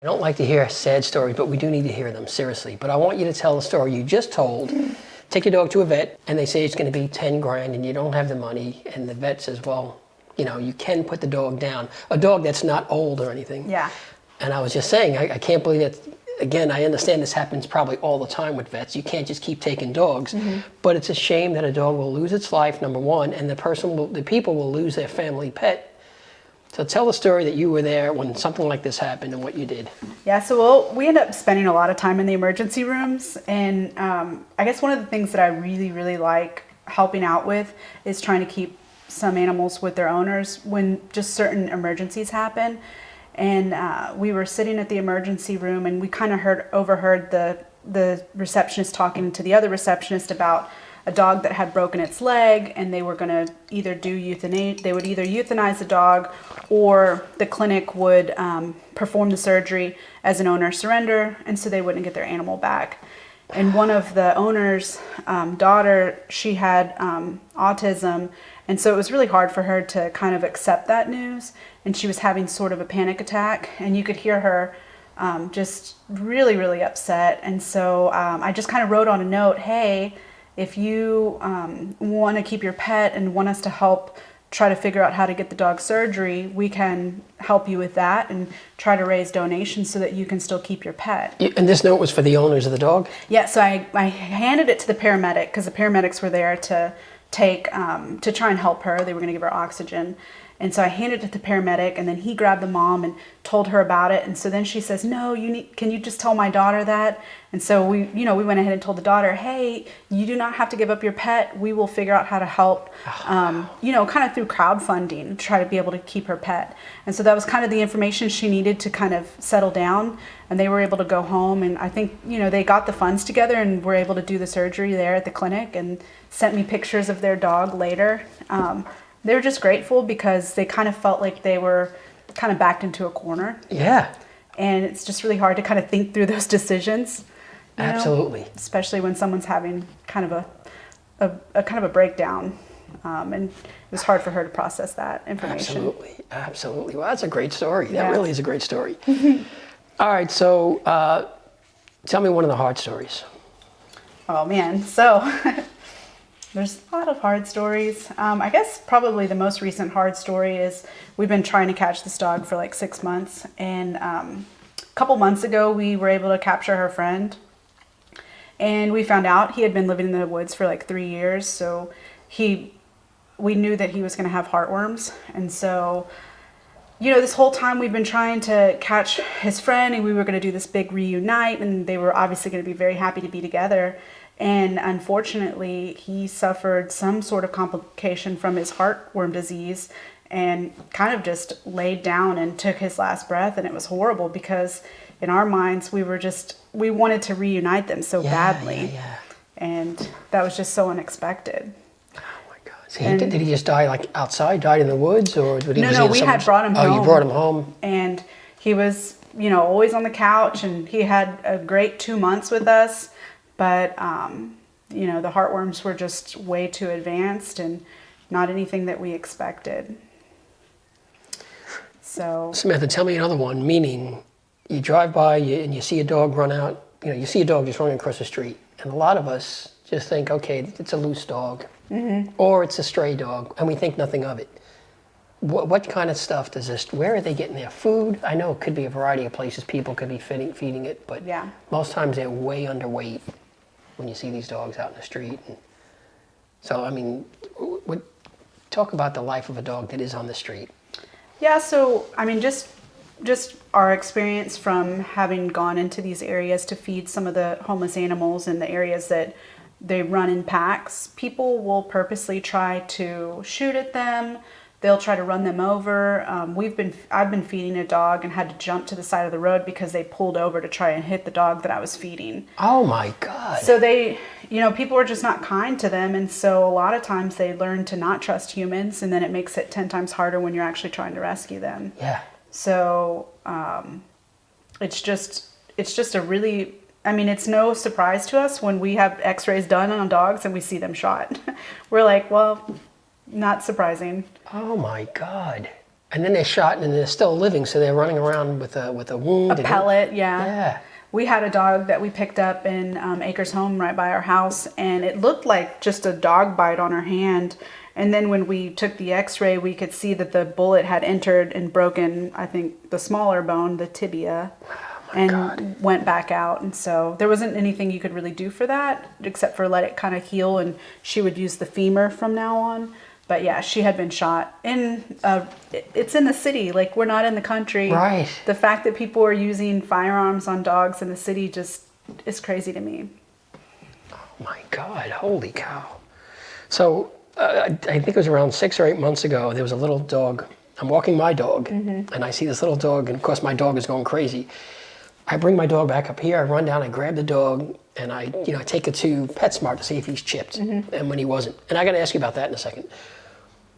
I don't like to hear sad stories, but we do need to hear them, seriously. But I want you to tell the story you just told. Take your dog to a vet, and they say it's going to be 10 grand, and you don't have the money, and the vet says, well, you know, you can put the dog down. A dog that's not old or anything. Yeah. And I was just saying, I can't believe that. Again, I understand this happens probably all the time with vets. You can't just keep taking dogs. But it's a shame that a dog will lose its life, number one, and the people will lose their family pet. So tell the story that you were there when something like this happened and what you did. Yeah, so we end up spending a lot of time in the emergency rooms. And I guess one of the things that I really, really like helping out with is trying to keep some animals with their owners when just certain emergencies happen. And we were sitting at the emergency room, and we kind of overheard the receptionist talking to the other receptionist about a dog that had broken its leg, and they were going to either do euthanasia. They would either euthanize the dog, or the clinic would perform the surgery as an owner surrender, and so they wouldn't get their animal back. And one of the owner's daughter, she had autism, and so it was really hard for her to kind of accept that news. And she was having sort of a panic attack, and you could hear her just really, really upset. And so I just kind of wrote on a note, hey, if you want to keep your pet and want us to help try to figure out how to get the dog surgery, we can help you with that and try to raise donations so that you can still keep your pet. And this note was for the owners of the dog? Yeah, so I handed it to the paramedic, because the paramedics were there to to try and help her. They were going to give her oxygen. And so I handed it to the paramedic, and then he grabbed the mom and told her about it. And so then she says, no, can you just tell my daughter that? And so we went ahead and told the daughter, hey, you do not have to give up your pet. We will figure out how to help, kind of through crowdfunding, to try to be able to keep her pet. And so that was kind of the information she needed to kind of settle down. And they were able to go home. And I think, they got the funds together and were able to do the surgery there at the clinic, and sent me pictures of their dog later. They were just grateful because they kind of felt like they were kind of backed into a corner. Yeah. And it's just really hard to kind of think through those decisions. Absolutely. Especially when someone's having kind of a breakdown. And it was hard for her to process that information. Absolutely. Well, that's a great story. Yeah. That really is a great story. All right, so tell me one of the hard stories. Oh, man. So there's a lot of hard stories. I guess probably the most recent hard story is we've been trying to catch this dog for like 6 months. And a couple months ago, we were able to capture her friend. And we found out he had been living in the woods for like 3 years. So we knew that he was going to have heartworms. And so, this whole time we've been trying to catch his friend, and we were going to do this big reunite, and they were obviously going to be very happy to be together. And unfortunately, he suffered some sort of complication from his heartworm disease and kind of just laid down and took his last breath. And it was horrible because in our minds, we wanted to reunite them so badly. Yeah. And that was just so unexpected. Oh my God. So did he just die like outside, died in the woods? Or did he No, we had brought him home. Oh, you brought him home. And he was, always on the couch, and he had a great 2 months with us. But, the heartworms were just way too advanced and not anything that we expected. So, Samantha, tell me another one, meaning you drive by and you see a dog run out, you see a dog just running across the street. And a lot of us just think, okay, it's a loose dog, or it's a stray dog, and we think nothing of it. What kind of stuff does this, where are they getting their food? I know it could be a variety of places people could be feeding it, but yeah. Most times they're way underweight when you see these dogs out in the street. And so, talk about the life of a dog that is on the street. Yeah, so, just our experience from having gone into these areas to feed some of the homeless animals in the areas that they run in packs, people will purposely try to shoot at them. They'll try to run them over. I've been feeding a dog and had to jump to the side of the road because they pulled over to try and hit the dog that I was feeding. Oh my God. So they, people are just not kind to them. And so a lot of times they learn to not trust humans, and then it makes it 10 times harder when you're actually trying to rescue them. Yeah. So it's just a really, it's no surprise to us when we have x-rays done on dogs and we see them shot. We're like, well, not surprising. Oh my God. And then they're shot and they're still living, so they're running around with a wound. A pellet, yeah. Yeah. We had a dog that we picked up in Acres Home right by our house, and it looked like just a dog bite on her hand. And then when we took the x-ray, we could see that the bullet had entered and broken, I think, the smaller bone, the tibia, and went back out. And so there wasn't anything you could really do for that except for let it kind of heal, and she would use the femur from now on. But yeah, she had been shot in, it's in the city, like we're not in the country. Right. The fact that people are using firearms on dogs in the city just is crazy to me. Oh my God, holy cow. So I think it was around 6 or 8 months ago, there was a little dog. I'm walking my dog and I see this little dog, and of course my dog is going crazy. I bring my dog back up here, I run down, I grab the dog, and I take it to PetSmart to see if he's chipped, and when he wasn't. And I got to ask you about that in a second.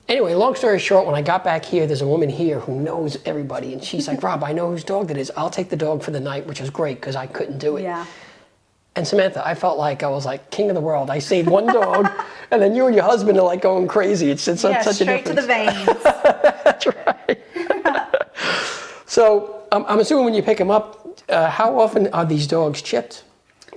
Anyway, long story short, when I got back here, there's a woman here who knows everybody, and she's like, Rob, I know whose dog that is. I'll take the dog for the night, which is great because I couldn't do it. Yeah. And Samantha, I felt like I was like king of the world. I saved one dog, and then you and your husband are like going crazy. It's such a difference. Straight to the veins. That's right. So I'm assuming when you pick them up, how often are these dogs chipped?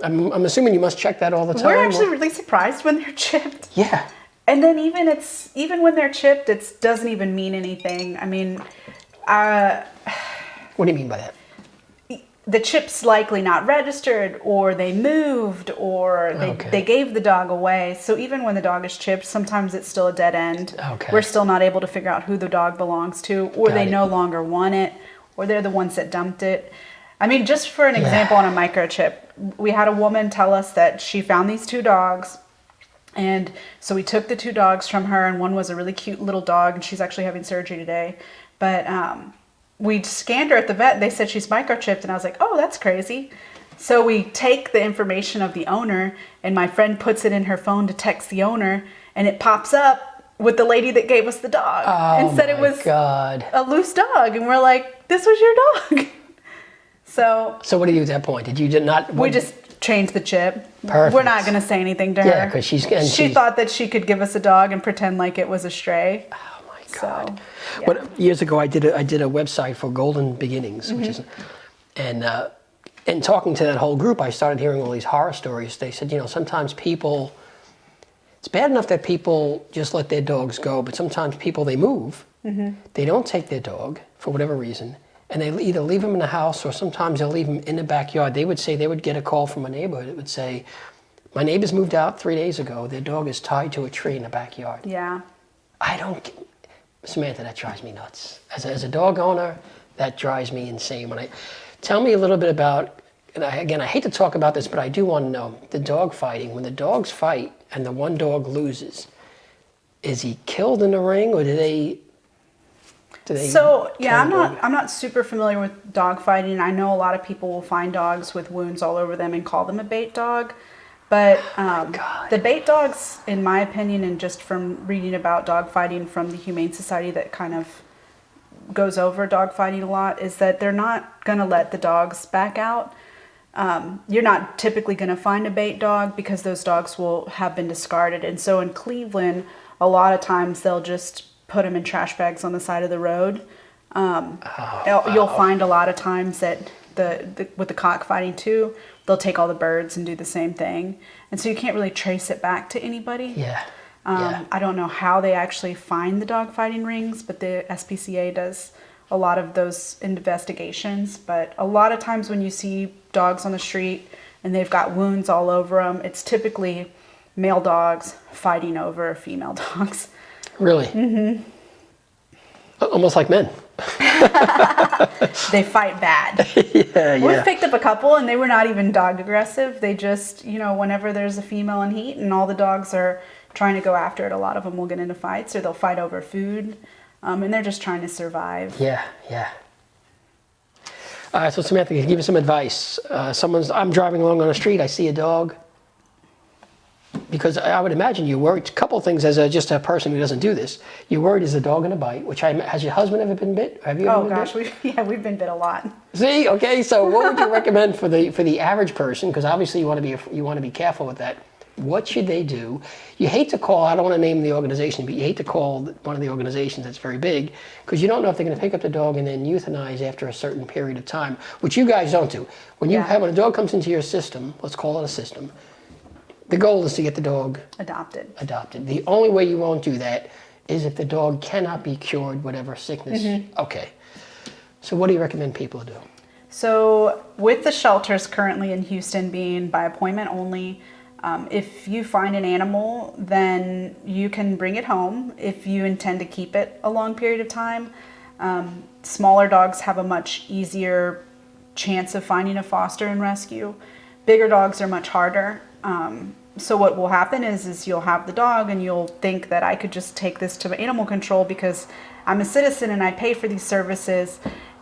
I'm assuming you must check that all the time. We're actually really surprised when they're chipped. Yeah. And then even when they're chipped, it doesn't even mean anything. I mean, What do you mean by that? the chip's likely not registered, or they moved, or they gave the dog away. So even when the dog is chipped, sometimes it's still a dead end. Okay. We're still not able to figure out who the dog belongs to, or they no longer want it, or they're the ones that dumped it. I mean, just for an example on a microchip, we had a woman tell us that she found these 2 dogs. And so we took the 2 dogs from her, and one was a really cute little dog, and she's actually having surgery today. But we scanned her at the vet, and they said she's microchipped, and I was like, oh, that's crazy. So we take the information of the owner, and my friend puts it in her phone to text the owner, and it pops up with the lady that gave us the dog. And said it was a loose dog, and we're like, this was your dog. So what do you do at that point? We just changed the chip. Perfect. We're not going to say anything to her. Yeah, because she thought that she could give us a dog and pretend like it was a stray. Oh my God. So, yeah. What, years ago, I did a website for Golden Beginnings, which is, and in talking to that whole group, I started hearing all these horror stories. They said, sometimes people, it's bad enough that people just let their dogs go, but sometimes people, they move, they don't take their dog for whatever reason, and they either leave them in the house or sometimes they'll leave them in the backyard. They would say they would get a call from a neighborhood. It would say, my neighbors moved out 3 days ago. Their dog is tied to a tree in the backyard. Yeah. Samantha, that drives me nuts. As a dog owner, that drives me insane. Tell me a little bit about, and I hate to talk about this, but I do want to know, the dog fighting. When the dogs fight and the one dog loses, is he killed in the ring, or do they So yeah, I'm not super familiar with dog fighting. I know a lot of people will find dogs with wounds all over them and call them a bait dog. But the bait dogs, in my opinion, and just from reading about dog fighting from the Humane Society that kind of goes over dog fighting a lot, is that they're not going to let the dogs back out. You're not typically going to find a bait dog because those dogs will have been discarded. And so in Cleveland, a lot of times they'll just put them in trash bags on the side of the road. You'll find a lot of times that with the cockfighting too, they'll take all the birds and do the same thing. And so you can't really trace it back to anybody. Yeah. I don't know how they actually find the dog fighting rings, but the SPCA does a lot of those investigations. But a lot of times when you see dogs on the street and they've got wounds all over them, it's typically male dogs fighting over female dogs. Really? Mm-hmm. Almost like men. They fight bad. We've picked up a couple and they were not even dog aggressive. They just, whenever there's a female in heat and all the dogs are trying to go after it, a lot of them will get into fights, or they'll fight over food. And they're just trying to survive. Yeah. So Samantha, can you give me some advice? I'm driving along on the street, I see a dog. Because I would imagine you're worried. A couple of things as just a person who doesn't do this. You're worried, is the dog going to bite? Has your husband ever been bit? Have you ever been bit? We've been bit a lot. See, okay. So what would you recommend for the average person? Because obviously you want to be careful with that. What should they do? You hate to call, I don't want to name the organization, but you hate to call one of the organizations that's very big because you don't know if they're going to pick up the dog and then euthanize after a certain period of time, which you guys don't do. When when a dog comes into your system, let's call it a system, the goal is to get the dog adopted. The only way you won't do that is if the dog cannot be cured, whatever sickness. Okay. So what do you recommend people do? So with the shelters currently in Houston being by appointment only, if you find an animal, then you can bring it home if you intend to keep it a long period of time. Smaller dogs have a much easier chance of finding a foster and rescue. Bigger dogs are much harder. So what will happen is you'll have the dog and you'll think that I could just take this to animal control because I'm a citizen and I pay for these services.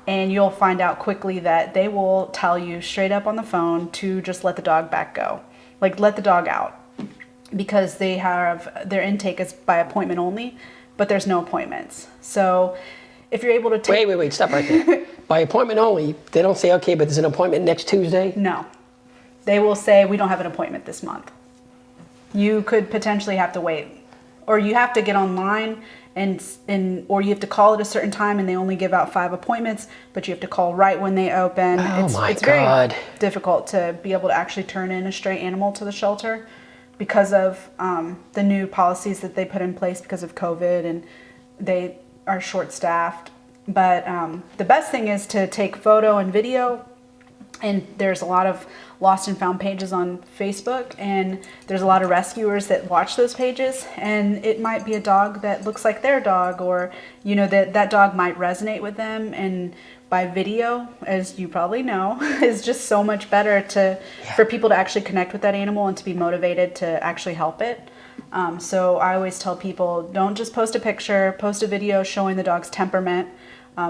And you'll find out quickly that they will tell you straight up on the phone to just let the dog back go. Like, let the dog out. Because they have, their intake is by appointment only, but there's no appointments. So if you're able to take... Wait, stop right there. By appointment only, they don't say, okay, but there's an appointment next Tuesday? No. They will say, we don't have an appointment this month. You could potentially have to wait. Or you have to get online or you have to call at a certain time and they only give out 5 appointments, but you have to call right when they open. It's very difficult to be able to actually turn in a stray animal to the shelter because of the new policies that they put in place because of COVID, and they are short-staffed. But the best thing is to take photo and video, and there's a lot of lost and found pages on Facebook, and there's a lot of rescuers that watch those pages, and it might be a dog that looks like their dog, or that dog might resonate with them. And by video, as you probably know, is just so much better for people to actually connect with that animal and to be motivated to actually help it. So I always tell people, don't just post a picture, post a video showing the dog's temperament.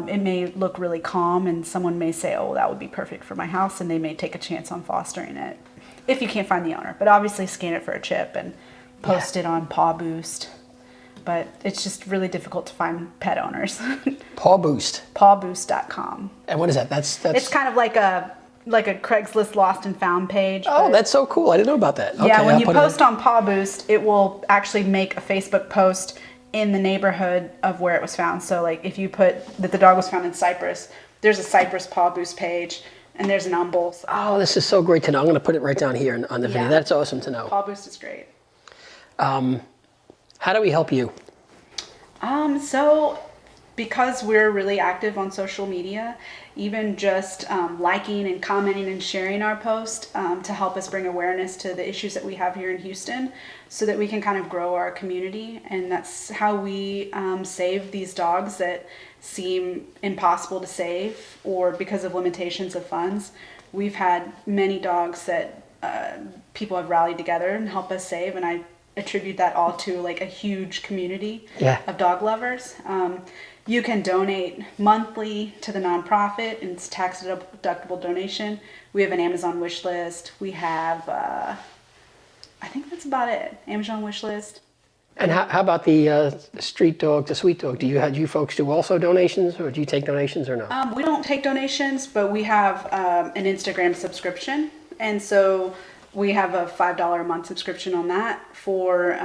It may look really calm, and someone may say, oh, that would be perfect for my house, and they may take a chance on fostering it if you can't find the owner. But obviously scan it for a chip and post it on Paw Boost. But it's just really difficult to find pet owners. Paw Boost. Pawboost.com. And what is that? That's It's kind of like a Craigslist lost and found page. Oh, that's so cool. I didn't know about that. Yeah, okay, when you post on Paw Boost, it will actually make a Facebook post in the neighborhood of where it was found. So like if you put that the dog was found in Cyprus, there's a Cyprus Paw Boost page, and there's an Humboldt. Oh, this is so great to know. I'm going to put it right down here on the video. That's awesome to know. Paw Boost is great. How do we help you? So because we're really active on social media, even just liking and commenting and sharing our post to help us bring awareness to the issues that we have here in Houston, so that we can kind of grow our community. And that's how we save these dogs that seem impossible to save, or because of limitations of funds. We've had many dogs that people have rallied together and helped us save, and I attribute that all to like a huge community of dog lovers. You can donate monthly to the nonprofit, and it's tax deductible donation. We have an Amazon wish list. We have, I think that's about it. Amazon wish list. And how about the street dog, the sweet dog? Do you folks do also donations, or do you take donations or no? We don't take donations, but we have an Instagram subscription. And so we have a $5 a month subscription on that for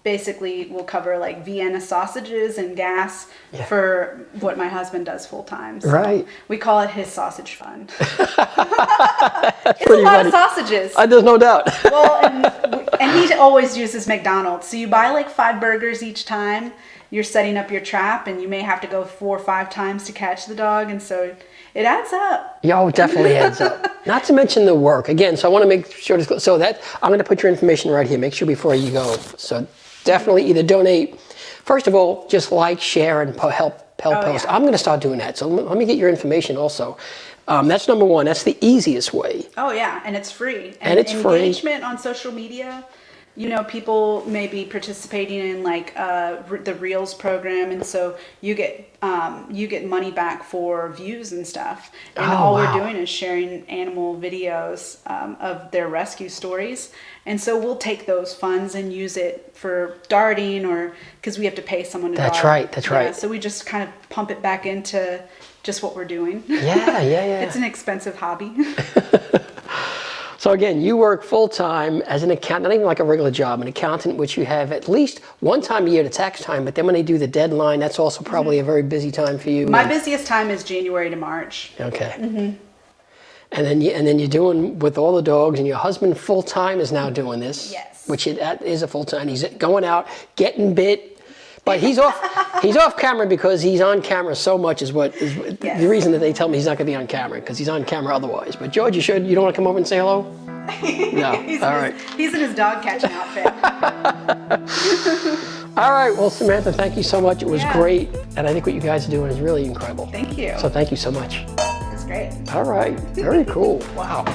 basically we'll cover like Vienna sausages and gas for what my husband does full time. So right. We call it his sausage fund. It's a lot of sausages. There's no doubt. Well, and he always uses McDonald's. So you buy like 5 burgers each time you're setting up your trap, and you may have to go 4 or 5 times to catch the dog. And so it adds up. Yeah, it definitely adds up. Not to mention the work. Again, so I want to make sure to, so that I'm going to put your information right here. Make sure before you go. So definitely either donate. First of all, just like, share, and help post. Yeah. I'm going to start doing that. So let me get your information also. That's number one. That's the easiest way. Oh yeah, and it's free. And it's free. Engagement on social media. People may be participating in like the Reels program, and so you get money back for views and stuff. And all we're doing is sharing animal videos of their rescue stories. And so we'll take those funds and use it for darting, or because we have to pay someone to dart. That's right. So we just kind of pump it back into just what we're doing. Yeah. It's an expensive hobby. So again, you work full-time as an accountant, not even like a regular job, an accountant, which you have at least one time a year to tax time, but then when they do the deadline, that's also probably a very busy time for you. My busiest time is January to March. Okay. And then you're doing with all the dogs, and your husband full-time is now doing this. Yes. Which that is a full-time. He's going out, getting bit. But he's off camera because he's on camera so much is what is the reason that they tell me he's not going to be on camera, because he's on camera otherwise. But George, you don't want to come over and say hello? No. All right. He's in his dog catching outfit. All right. Well, Samantha, thank you so much. It was great. And I think what you guys are doing is really incredible. Thank you. So thank you so much. It's great. All right. Very cool. Wow.